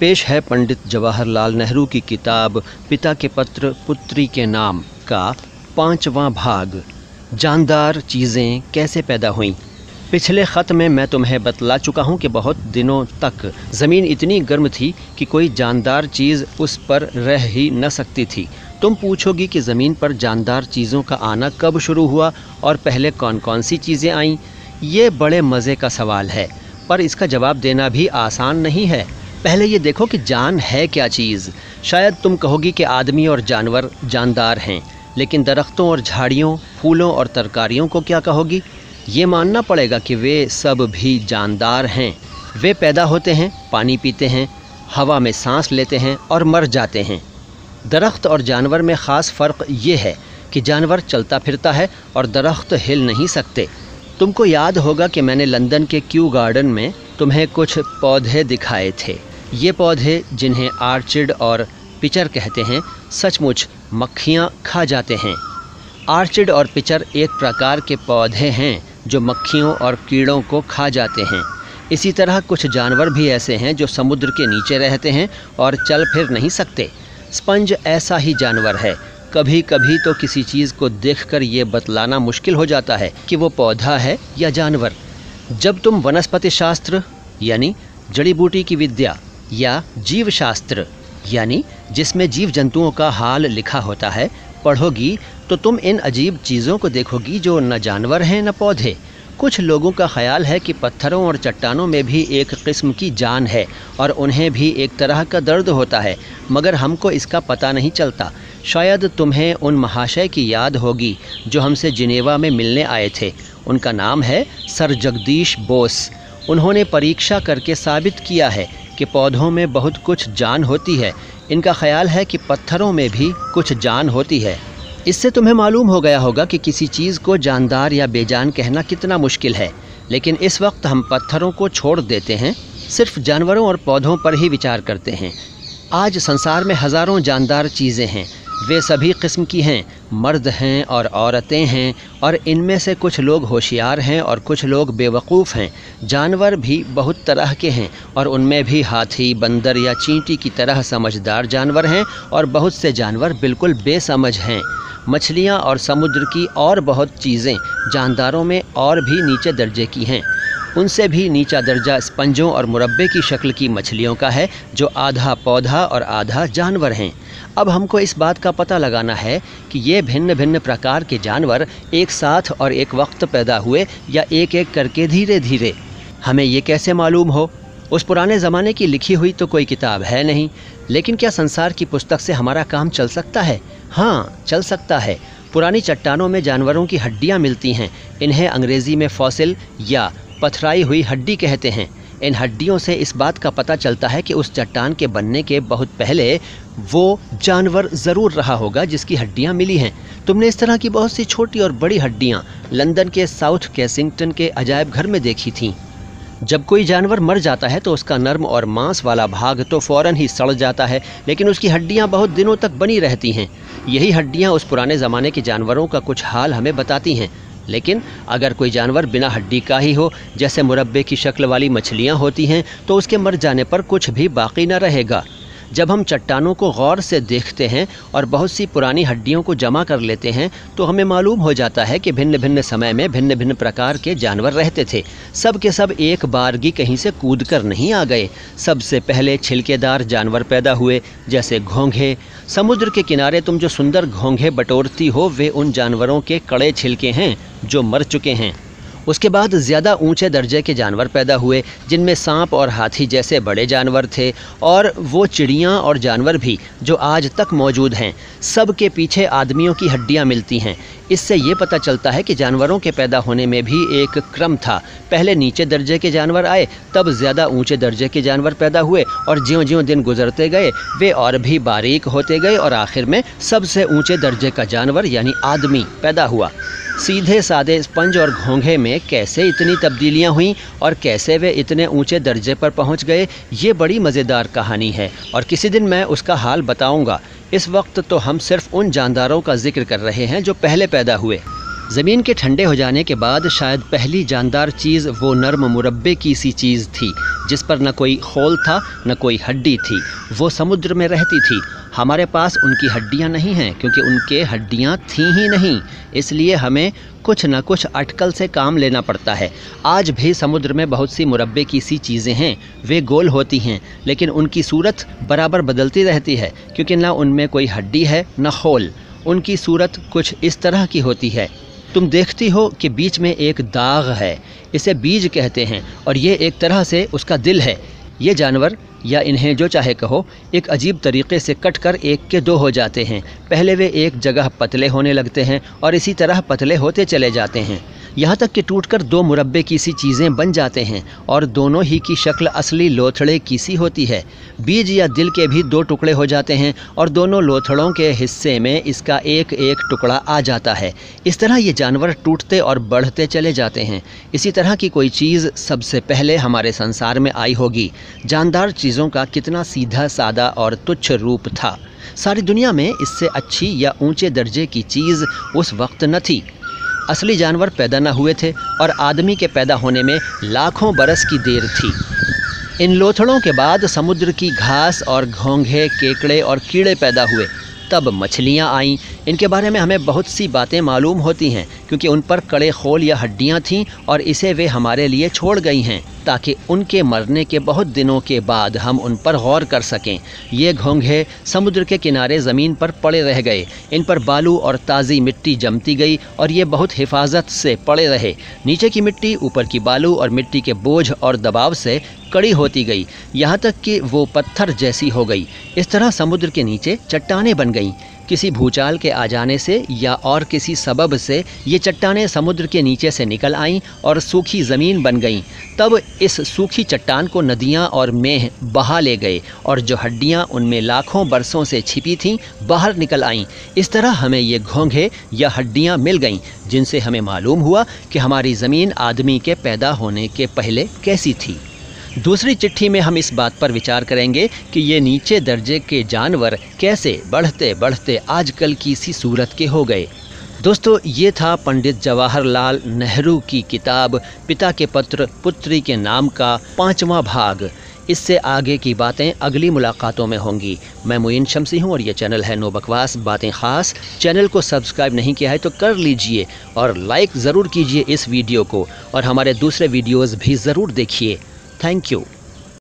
पेश है पंडित जवाहरलाल नेहरू की किताब पिता के पत्र पुत्री के नाम का 5वां भाग, जानदार चीज़ें कैसे पैदा हुईं। पिछले ख़त में मैं तुम्हें बतला चुका हूँ कि बहुत दिनों तक ज़मीन इतनी गर्म थी कि कोई जानदार चीज़ उस पर रह ही न सकती थी। तुम पूछोगी कि ज़मीन पर जानदार चीज़ों का आना कब शुरू हुआ और पहले कौन कौन सी चीज़ें आईं। ये बड़े मज़े का सवाल है, पर इसका जवाब देना भी आसान नहीं है। पहले ये देखो कि जान है क्या चीज़। शायद तुम कहोगी कि आदमी और जानवर जानदार हैं, लेकिन दरख्तों और झाड़ियों, फूलों और तरकारियों को क्या कहोगी? ये मानना पड़ेगा कि वे सब भी जानदार हैं। वे पैदा होते हैं, पानी पीते हैं, हवा में सांस लेते हैं और मर जाते हैं। दरख्त और जानवर में ख़ास फ़र्क ये है कि जानवर चलता फिरता है और दरख्त हिल नहीं सकते। तुमको याद होगा कि मैंने लंदन के क्यू गार्डन में तुम्हें कुछ पौधे दिखाए थे। ये पौधे, जिन्हें आर्चिड और पिचर कहते हैं, सचमुच मक्खियाँ खा जाते हैं। आर्चिड और पिचर एक प्रकार के पौधे हैं जो मक्खियों और कीड़ों को खा जाते हैं। इसी तरह कुछ जानवर भी ऐसे हैं जो समुद्र के नीचे रहते हैं और चल फिर नहीं सकते। स्पंज ऐसा ही जानवर है। कभी कभी तो किसी चीज़ को देखकर ये बतलाना मुश्किल हो जाता है कि वो पौधा है या जानवर। जब तुम वनस्पति शास्त्र यानी जड़ी बूटी की विद्या या जीव शास्त्र यानी जिसमें जीव जंतुओं का हाल लिखा होता है पढ़ोगी, तो तुम इन अजीब चीज़ों को देखोगी जो न जानवर हैं न पौधे। कुछ लोगों का ख्याल है कि पत्थरों और चट्टानों में भी एक किस्म की जान है और उन्हें भी एक तरह का दर्द होता है, मगर हमको इसका पता नहीं चलता। शायद तुम्हें उन महाशय की याद होगी जो हमसे जिनेवा में मिलने आए थे। उनका नाम है सर जगदीश बोस। उन्होंने परीक्षा करके साबित किया है कि पौधों में बहुत कुछ जान होती है। इनका ख्याल है कि पत्थरों में भी कुछ जान होती है। इससे तुम्हें मालूम हो गया होगा कि किसी चीज़ को जानदार या बेजान कहना कितना मुश्किल है। लेकिन इस वक्त हम पत्थरों को छोड़ देते हैं, सिर्फ जानवरों और पौधों पर ही विचार करते हैं। आज संसार में हज़ारों जानदार चीज़ें हैं। वे सभी किस्म की हैं, मर्द हैं और औरतें हैं, और इनमें से कुछ लोग होशियार हैं और कुछ लोग बेवकूफ़ हैं। जानवर भी बहुत तरह के हैं और उनमें भी हाथी, बंदर या चींटी की तरह समझदार जानवर हैं और बहुत से जानवर बिल्कुल बेसमझ हैं। मछलियाँ और समुद्र की और बहुत चीज़ें जानदारों में और भी नीचे दर्जे की हैं। उनसे भी नीचा दर्जा स्पंजों और मुरब्बे की शक्ल की मछलियों का है, जो आधा पौधा और आधा जानवर हैं। अब हमको इस बात का पता लगाना है कि ये भिन्न भिन्न प्रकार के जानवर एक साथ और एक वक्त पैदा हुए या एक एक करके धीरे धीरे। हमें ये कैसे मालूम हो? उस पुराने ज़माने की लिखी हुई तो कोई किताब है नहीं, लेकिन क्या संसार की पुस्तक से हमारा काम चल सकता है? हाँ, चल सकता है। पुरानी चट्टानों में जानवरों की हड्डियाँ मिलती हैं। इन्हें अंग्रेज़ी में फॉसिल या पथराई हुई हड्डी कहते हैं। इन हड्डियों से इस बात का पता चलता है कि उस चट्टान के बनने के बहुत पहले वो जानवर ज़रूर रहा होगा जिसकी हड्डियाँ मिली हैं। तुमने इस तरह की बहुत सी छोटी और बड़ी हड्डियाँ लंदन के साउथ केसिंगटन के अजायब घर में देखी थीं। जब कोई जानवर मर जाता है तो उसका नर्म और मांस वाला भाग तो फ़ौरन ही सड़ जाता है, लेकिन उसकी हड्डियाँ बहुत दिनों तक बनी रहती हैं। यही हड्डियाँ उस पुराने ज़माने के जानवरों का कुछ हाल हमें बताती हैं। लेकिन अगर कोई जानवर बिना हड्डी का ही हो, जैसे मुरब्बे की शक्ल वाली मछलियाँ होती हैं, तो उसके मर जाने पर कुछ भी बाकी न रहेगा। जब हम चट्टानों को गौर से देखते हैं और बहुत सी पुरानी हड्डियों को जमा कर लेते हैं, तो हमें मालूम हो जाता है कि भिन्न भिन्न समय में भिन्न भिन्न प्रकार के जानवर रहते थे। सब के सब एक बारगी कहीं से कूद कर नहीं आ गए। सबसे पहले छिलकेदार जानवर पैदा हुए, जैसे घोंघे। समुद्र के किनारे तुम जो सुंदर घोंघे बटोरती हो, वे उन जानवरों के कड़े छिलके हैं जो मर चुके हैं। उसके बाद ज़्यादा ऊंचे दर्जे के जानवर पैदा हुए, जिनमें सांप और हाथी जैसे बड़े जानवर थे, और वो चिड़ियाँ और जानवर भी जो आज तक मौजूद हैं। सब के पीछे आदमियों की हड्डियाँ मिलती हैं। इससे ये पता चलता है कि जानवरों के पैदा होने में भी एक क्रम था। पहले नीचे दर्जे के जानवर आए, तब ज़्यादा ऊंचे दर्जे के जानवर पैदा हुए, और ज्यों-ज्यों दिन गुजरते गए वे और भी बारीक होते गए, और आखिर में सबसे ऊंचे दर्जे का जानवर यानी आदमी पैदा हुआ। सीधे सादे स्पंज और घोंघे में कैसे इतनी तब्दीलियां हुईं और कैसे वे इतने ऊंचे दर्जे पर पहुंच गए, ये बड़ी मज़ेदार कहानी है और किसी दिन मैं उसका हाल बताऊंगा। इस वक्त तो हम सिर्फ उन जानदारों का जिक्र कर रहे हैं जो पहले पैदा हुए। ज़मीन के ठंडे हो जाने के बाद शायद पहली जानदार चीज़ वो नर्म मुरब्बे की सी चीज़ थी जिस पर न कोई खोल था न कोई हड्डी थी। वो समुद्र में रहती थी। हमारे पास उनकी हड्डियाँ नहीं हैं क्योंकि उनके हड्डियाँ थीं ही नहीं, इसलिए हमें कुछ न कुछ अटकल से काम लेना पड़ता है। आज भी समुद्र में बहुत सी मुरब्बे की सी चीज़ें हैं। वे गोल होती हैं लेकिन उनकी सूरत बराबर बदलती रहती है क्योंकि ना उनमें कोई हड्डी है न खोल। उनकी सूरत कुछ इस तरह की होती है। तुम देखती हो कि बीच में एक दाग है, इसे बीज कहते हैं और ये एक तरह से उसका दिल है। ये जानवर या इन्हें जो चाहे कहो, एक अजीब तरीके से कट कर एक के दो हो जाते हैं। पहले वे एक जगह पतले होने लगते हैं और इसी तरह पतले होते चले जाते हैं, यहाँ तक कि टूटकर दो मुरब्बे की सी चीज़ें बन जाते हैं और दोनों ही की शक्ल असली लोथड़े की सी होती है। बीज या दिल के भी दो टुकड़े हो जाते हैं और दोनों लोथड़ों के हिस्से में इसका एक एक टुकड़ा आ जाता है। इस तरह ये जानवर टूटते और बढ़ते चले जाते हैं। इसी तरह की कोई चीज़ सबसे पहले हमारे संसार में आई होगी। जानदार चीज़ों का कितना सीधा सादा और तुच्छ रूप था। सारी दुनिया में इससे अच्छी या ऊंचे दर्जे की चीज़ उस वक्त न थी। असली जानवर पैदा न हुए थे और आदमी के पैदा होने में लाखों बरस की देर थी। इन लोथड़ों के बाद समुद्र की घास और घोंघे, केकड़े और कीड़े पैदा हुए। तब मछलियाँ आईं। इनके बारे में हमें बहुत सी बातें मालूम होती हैं क्योंकि उन पर कड़े खोल या हड्डियाँ थीं और इसे वे हमारे लिए छोड़ गई हैं ताकि उनके मरने के बहुत दिनों के बाद हम उन पर गौर कर सकें। ये घोंघे समुद्र के किनारे ज़मीन पर पड़े रह गए। इन पर बालू और ताज़ी मिट्टी जमती गई और ये बहुत हिफाजत से पड़े रहे। नीचे की मिट्टी ऊपर की बालू और मिट्टी के बोझ और दबाव से कड़ी होती गई, यहाँ तक कि वो पत्थर जैसी हो गई। इस तरह समुद्र के नीचे चट्टानें बन गईं। किसी भूचाल के आ जाने से या और किसी सबब से ये चट्टानें समुद्र के नीचे से निकल आईं और सूखी ज़मीन बन गईं। तब इस सूखी चट्टान को नदियाँ और मेह बहा ले गए और जो हड्डियाँ उनमें लाखों बरसों से छिपी थीं बाहर निकल आईं। इस तरह हमें ये घोंघे या हड्डियाँ मिल गईं जिनसे हमें मालूम हुआ कि हमारी ज़मीन आदमी के पैदा होने के पहले कैसी थी। दूसरी चिट्ठी में हम इस बात पर विचार करेंगे कि ये नीचे दर्जे के जानवर कैसे बढ़ते बढ़ते आजकल की सी सूरत के हो गए। दोस्तों, ये था पंडित जवाहरलाल नेहरू की किताब पिता के पत्र पुत्री के नाम का 5वां भाग। इससे आगे की बातें अगली मुलाकातों में होंगी। मैं मुइन शमसी हूँ और ये चैनल है नो बकवास बातें ख़ास। चैनल को सब्सक्राइब नहीं किया है तो कर लीजिए और लाइक ज़रूर कीजिए इस वीडियो को और हमारे दूसरे वीडियोज़ भी ज़रूर देखिए। Thank you.